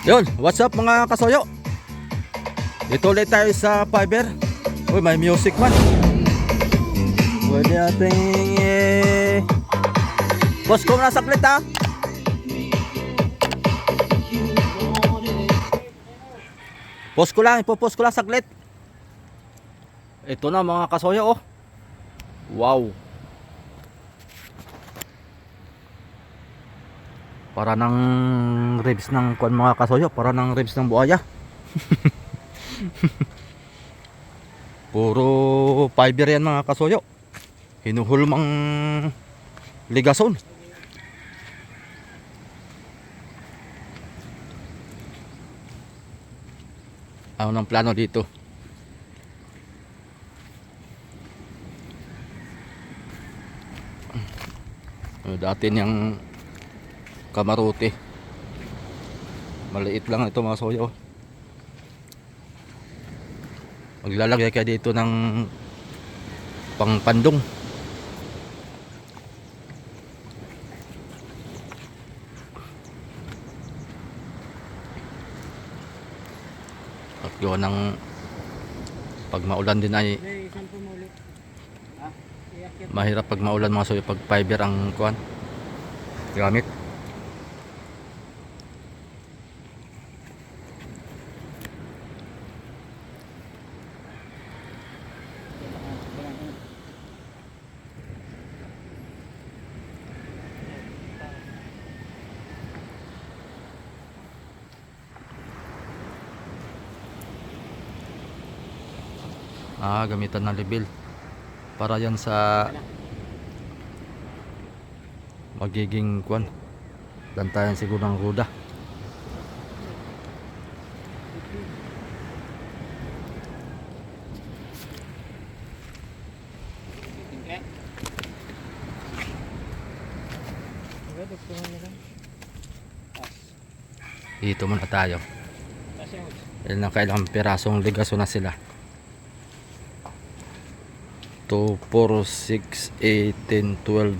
Yun, what's up mga kasoyo? Dito ulit tayo sa Fiverr. Uy, may music man. Pwede nating boss ko na saklit ha. Ipopost ko lang saklit. Ito na mga kasoyo oh. Wow. Para ng ribs ng kuan mga kasoyo, para ng ribs ng buhaya. Puro fiber yan mga kasoyo. Hinuhulmang ligason. Ano ng plano dito? Dati niyang kamarote. Maliit lang ito mga soyo. Maglalagay kaya dito ng pangpandong. At yun ng pag maulan din ay mahirap pag maulan mga soyo, pag fiber ang kuan gamit. Gamitan ng level para yan sa magiging kuan lantayan siguro ng ruda. Dito muna tayo. Ilan na kailang pirasong ligaso na sila. 2, 4, 6, 8, 10, 12,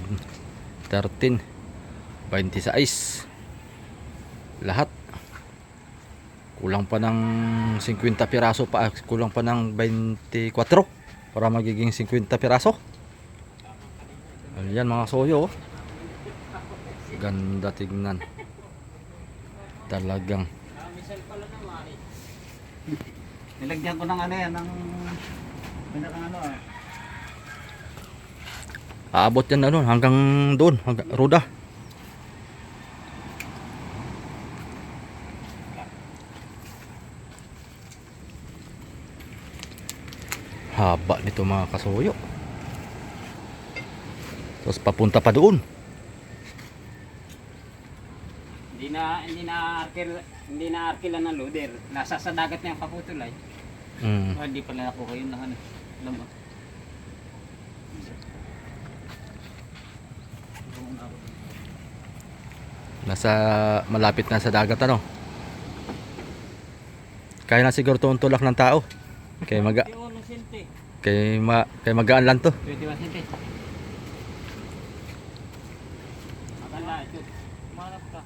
13, 26. Lahat. Kulang pa ng 50 piraso pa. Kulang pa ng 24 para magiging 50 piraso. Ayan mga soyo. Ganda tignan. Talagang. Nilagyan ko ng ano yan, ng ano Aabot yan ano, hanggang doon, hanggang ruda. Haba nito mga kasoyo. Tapos papunta pa doon. Hindi na arkilan ng loader. Nasa sa dagat na yung kaputulay. Hindi pala ako kayo ng ano. Alam mo. Nasa malapit na sa dagat ano. Kaya na siguro itong tulak ng tao. Kaya magaan lang to. 21 centi. Akala ito. Umanap ka.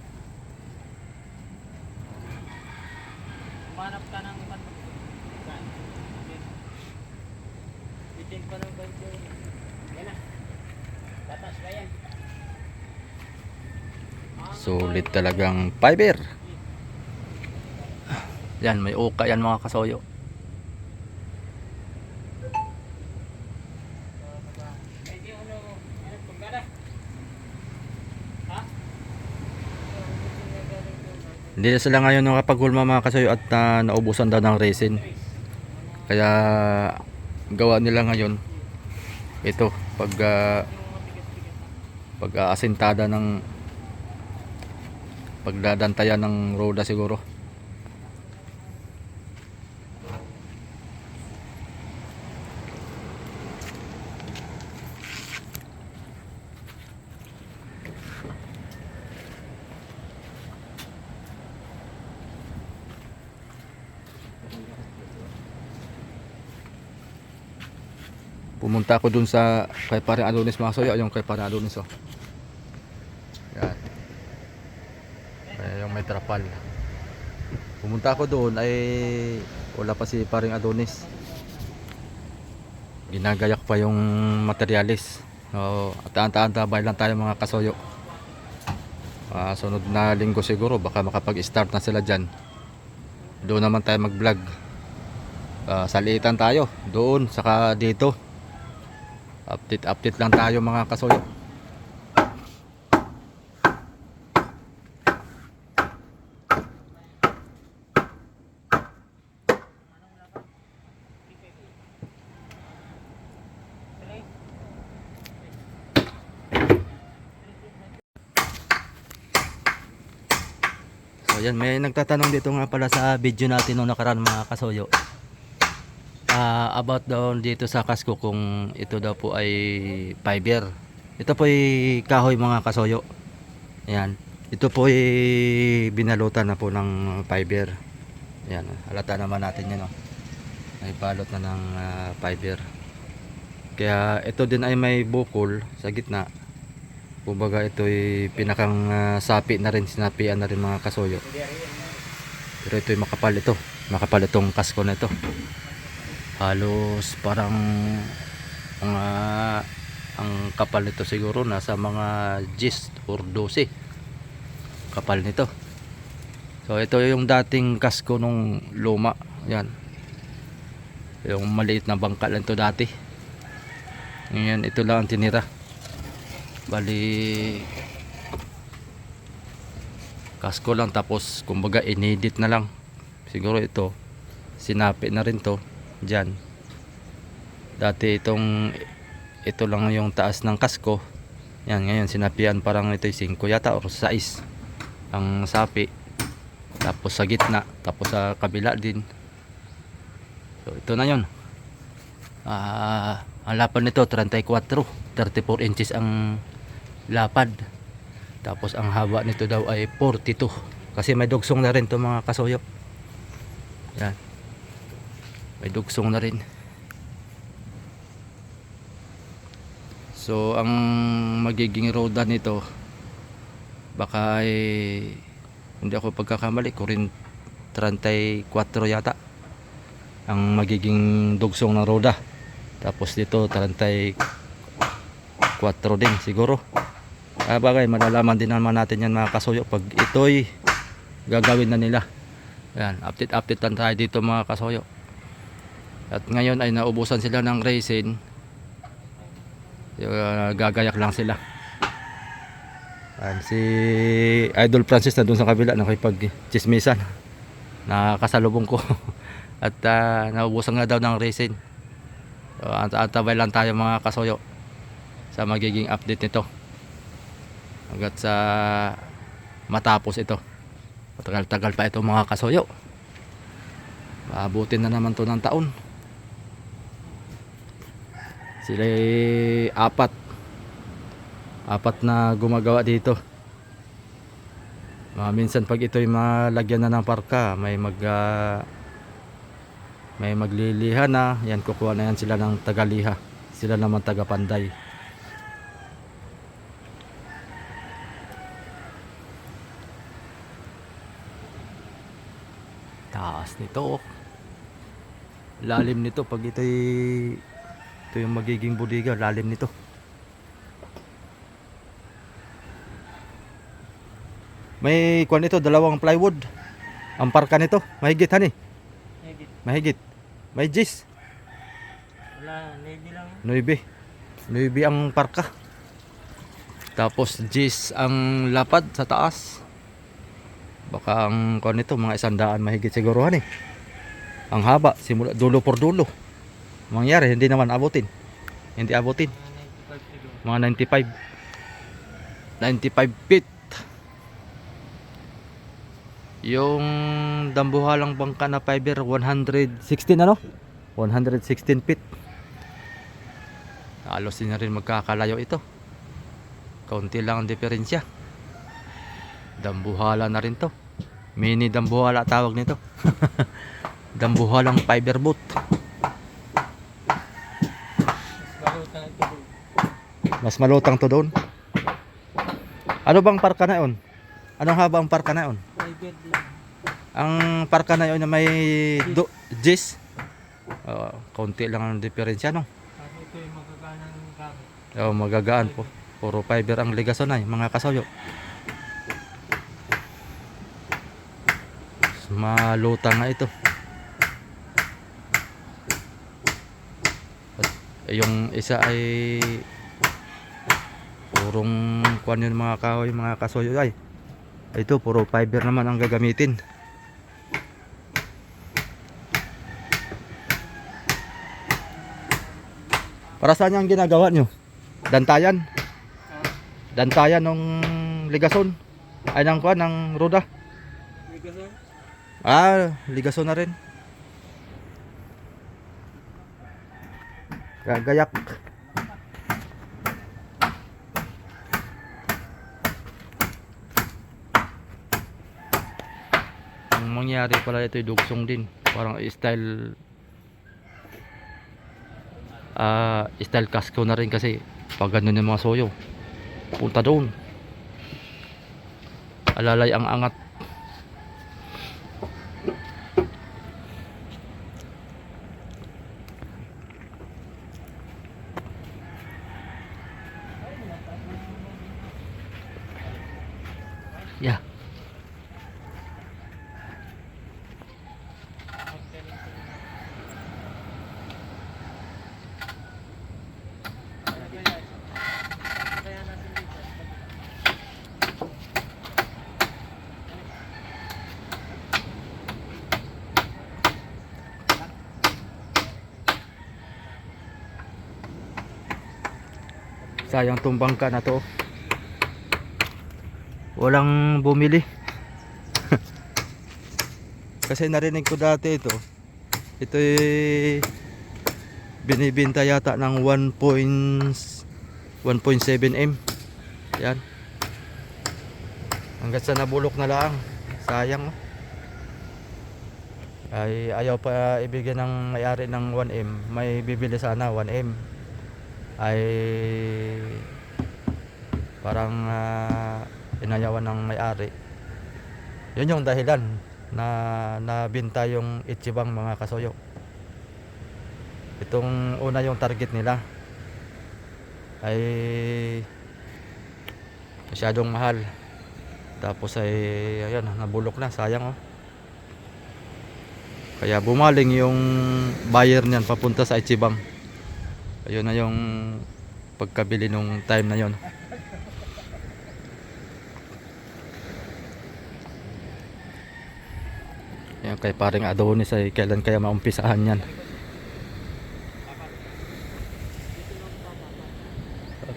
Umanap ka ng bitin pa ng banjo. Yan na. Batas ba yan? Sulit talagang fiber. Yan, may uka yan mga kasoyo. Hindi na sila ngayon nakapaghulma mga kasoyo at naubusan daw ng resin. Kaya gawa nila ngayon ito pag asintada ng pagdadantayan ng roda siguro. Pumunta ako dun sa kay Pare Adonis mga soyo, yung kay Pare Adonis oh. Yan. Yung may trapal. Pumunta ako doon ay wala pa si paring Adonis. Ginagayak pa yung materialis. So, at-anta-antabay lang tayo mga kasoyo. Sunod na linggo siguro baka makapag-start na sila dyan. Doon naman tayo mag-vlog. Salitan tayo doon saka dito. Update lang tayo mga kasoyo. So yan, may nagtatanong dito nga pala sa video natin nung nakaraan mga kasoyo. About doon dito sa kasko kung ito daw po ay fiber. Ito po ay kahoy mga kasoyo. Ayan. Ito po ay binalutan na po ng fiber. Ayan. Halata naman natin yan. Oh. May balot na ng fiber. Kaya ito din ay may bukol sa gitna. Kumbaga ito ay pinakang sapi na rin. Sinapian na rin mga kasoyo. Pero ito ay makapal ito. Makapal itong kasko na ito. Halos parang ang kapal nito siguro nasa mga 10 or 12 kapal nito. So ito yung dating kasko nung luma. Yan. Yung maliit na bangka lang ito dati. Ngayon ito lang ang tinira. Bali kasko lang tapos kumbaga inedit na lang. Siguro ito sinapi na rin to. Diyan. Dati ito lang yung taas ng kasko. Yan, ngayon sinapian parang ito 5 yata or 6 ang sapi. Tapos sa gitna, tapos sa kabila din. So ito na 'yon. Ang lapad nito 34 inches ang lapad. Tapos ang haba nito daw ay 42. Kasi may dugsong na rin to mga kasoyo. Yan. May dugsong na rin. So ang magiging roda nito baka ay hindi ako pagkakamali kurin 34 yata ang magiging dugsong ng roda. Tapos dito 34 din siguro. Bagay malalaman din naman natin yan mga kasoyo pag ito'y gagawin na nila. Ayan, update lang tayo dito mga kasoyo. At ngayon ay naubusan sila ng resin. Gagayak lang sila. Si Idol Francis na doon sa kabila nakipag-chismisan. Nakasalubong ko. At naubusan nga daw ng resin. So, antabay lang tayo mga kasoyo sa magiging update nito. Hanggat sa matapos ito. Matagal-tagal pa ito mga kasoyo. Maabutin na naman to ng taon. Sila apat na gumagawa dito. Minsan pag ito'y malagyan na ng parka, may magliliha na. Yan, kukuha na yan sila ng tagaliha. Sila naman tagapanday. Taas nito. Lalim nito pag ito yung magiging bodega, lalim nito. May kuwan ito, 2 plywood. Ang parka nito, mahigit hani. Mahigit. May gis. Wala, 9 lang. 9 ang parka. Tapos gis ang lapad sa taas. Baka ang kuwan nito mga 100 mahigit siguro hani. Ang haba, simula dulo por dulo. Mangyari, hindi naman abutin. Hindi abutin. Mga 95 feet. Yung dambuhalang bangka na fiber 116 ano? 116 feet. Halos din na rin magkakalayo ito. Kaunti lang ang diferensya. Dambuhala na rin to. Mini dambuhala tawag nito. Dambuhalang fiber boat. Mas malutang to doon. Ano bang parka na yun? Anong haba ang parka na yun? Ang parka na yun na may Gis. Kaunti lang ang diferensya, no? Kasi ito yung magagaan ng gamit. Magagaan po. Puro fiber ang ligason ay mga kasoyo. Malutang nga ito. At yung isa ay purong kuwan yun mga kahoy, mga kasoyo ay. Ito puro fiber naman ang gagamitin. Para saan yung ginagawa nyo? Dantayan? Dantayan ng ligason? Ay ng kuwan, ng ruda? Ligason? Ligason na rin. Gagayak. Ang mangyari pala ito ay dugsong din. Parang style casco na rin kasi pag ganun yung mga soyo punta doon. Alalay ang angat. Yeah. Sayang tong bangka na to. Walang bumili. Kasi narinig ko dati ito. Ito binibenta yata ng 1.7M. Yan. Hanggat sa nabulok na lang. Sayang. Ay ayaw pa ibigyan ng may-ari ng 1M. May bibili sana 1M. Ay parang inayawan ng may-ari. Yun yung dahilan na nabinta yung Ichibang mga kasoyo. Itong una yung target nila ay masyadong mahal. Tapos ay ayan, nabulok na, sayang. Kaya bumaling yung buyer niyan papunta sa Ichibang. Ayun na yung pagkabili nung time na yon. Yan kay paring Adonis ay kailan kaya maumpisahan yan.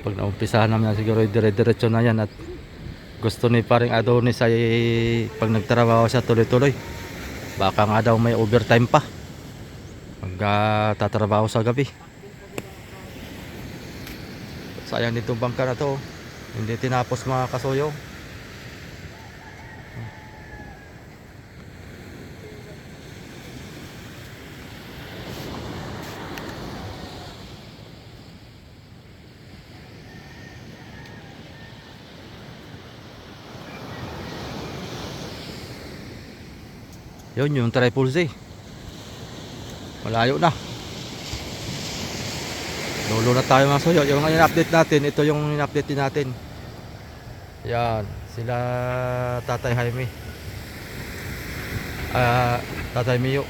Pag naumpisahan naman siguro dire-diretso na yan. At gusto ni paring Adonis ay pag nagtrabaho siya tuloy-tuloy. Baka nga daw may overtime pa tatrabaho sa gabi. Sayang ditong bangka na to. Hindi tinapos mga kasoyo. Yun yung Triple Z. Malayo na. Lolo na tayo mga soyo. Yung in-update natin, ito yung in-update din natin. Yan, sila Tatay Jaime. Tatay Mio.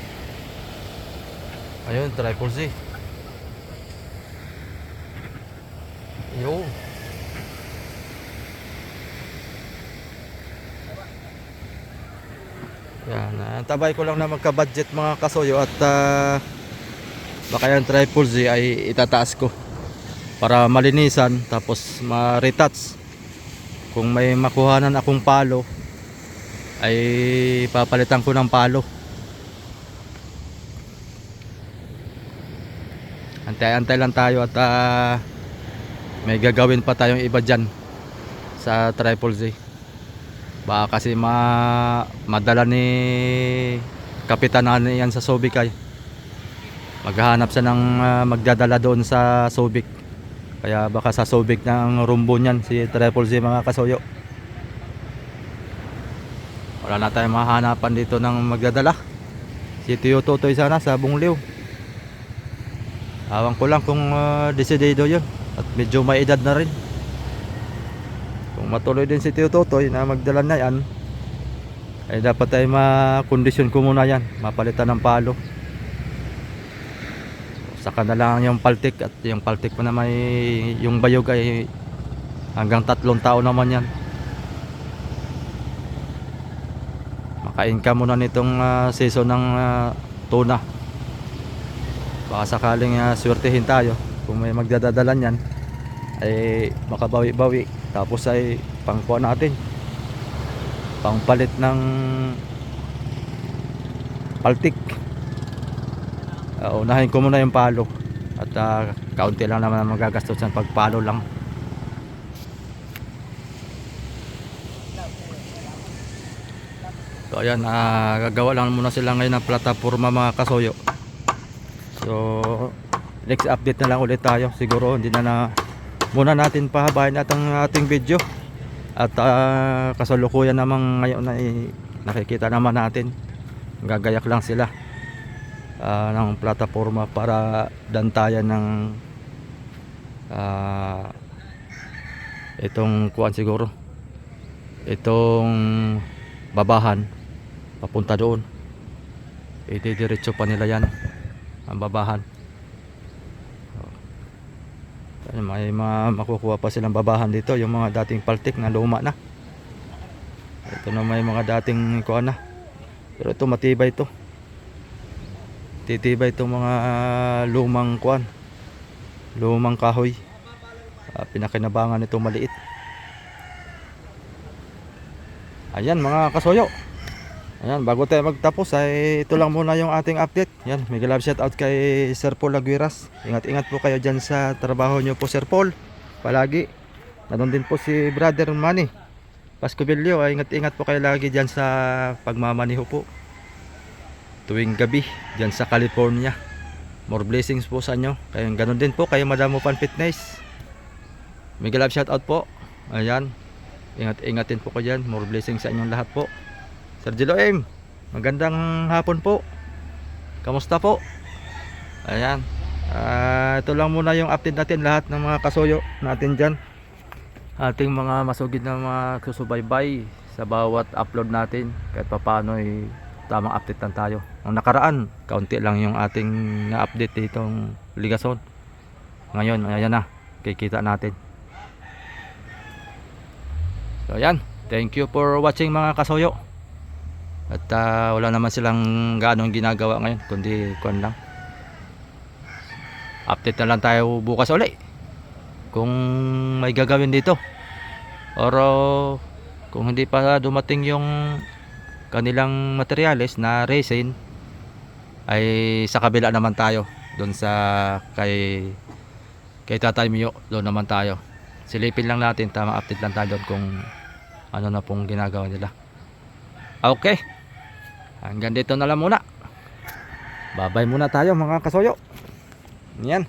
Ayun, Triple Z. Yo. Yan, tabay ko lang na magka-budget mga kasoyo at baka yung Triple Z ay itataas ko para malinisan tapos ma-retouch. Kung may makuhanan akong palo ay papalitan ko ng palo. Antay-antay lang tayo at may gagawin pa tayong iba dyan sa Triple Z. Baka kasi madala ni Kapitanan yan sa Subic ay maghahanap siya ng magdadala doon sa Subic. Kaya baka sa Subic ng rumbo niyan si Triple Z mga kasoyo. Wala na tayong mahanapan dito ng magdadala. Si Tio Totoy sana sa Bungliw. Awang ko lang kung desidido yun. At medyo may edad na rin. Kung matuloy din si Tio Totoy na magdala na yan, ay dapat ay makondisyon ko muna yan. Mapalitan ng palo. Saka na lang yung paltik. At yung paltik pa na may yung bayog ay hanggang 3 taon naman yan. Maka-income muna nitong season ng tuna. Baka sakaling swertihin tayo. Kung may magdadadalan yan, ay makabawi-bawi. Tapos ay pangkuha natin, pangpalit ng paltik. Unahin ko muna yung palo. At kaunti lang naman ang magagastos sa pagpalo lang. So ayan, gagawa lang muna sila ngayon ng plataforma mga kasuyo. So next update na lang ulit tayo. Siguro hindi na muna natin pahabain at ang ating video. At kasalukuyan namang ngayon na nakikita naman natin, gagayak lang sila ng plataforma para dantayan ng itong kuan siguro, itong babahan papunta doon. Diretso pa nila yan ang babahan. May makukuha pa silang babahan dito, yung mga dating paltik na luma na. Ito na may mga dating kuha na, pero ito matibay ito. Titibay itong mga lumang kuan, lumang kahoy. Pinakinabangan ito maliit. Ayan mga kasuyo. Ayan, bago tayo magtapos ay ito lang muna yung ating update. Yan, mega love shout out kay Sir Paul Aguiras. Ingat-ingat po kayo dyan sa trabaho nyo po, Sir Paul. Palagi. Nanon din po si Brother Manny Pascovilio. Ay ingat-ingat po kayo lagi dyan sa pagmamaniho po. Tuwing gabi dyan sa California. More blessings po sa inyo. Kaya ganun din po kayo Madam Upan Fitness. Mega love shout out po. Ayan. Ingat-ingatin po kayo dyan. More blessings sa inyong lahat po. Sir Jiloem, magandang hapon po. Kamusta po? Ayan. Ito lang muna yung update natin, lahat ng mga kasuyo natin dyan. Ating mga masugid na mga susubaybay sa bawat upload natin. Kahit pa paano ay tamang update lang tayo. Ang nakaraan, kaunti lang yung ating na-update ditong Ligason. Ngayon, ayan na, kikita natin. So ayan, thank you for watching mga kasuyo. At wala naman silang gaano ginagawa ngayon, kundi kuan lang. Update na lang tayo bukas ulit kung may gagawin dito. Or kung hindi pa dumating yung kanilang materyales na resin, ay sa kabila naman tayo. Doon sa kay Tatay Mio, doon naman tayo. Silipin lang natin, tamang update lang tayo doon kung ano na pong ginagawa nila. Okay, hanggang dito na lang muna. Bye bye muna tayo mga kasuyo. Yan.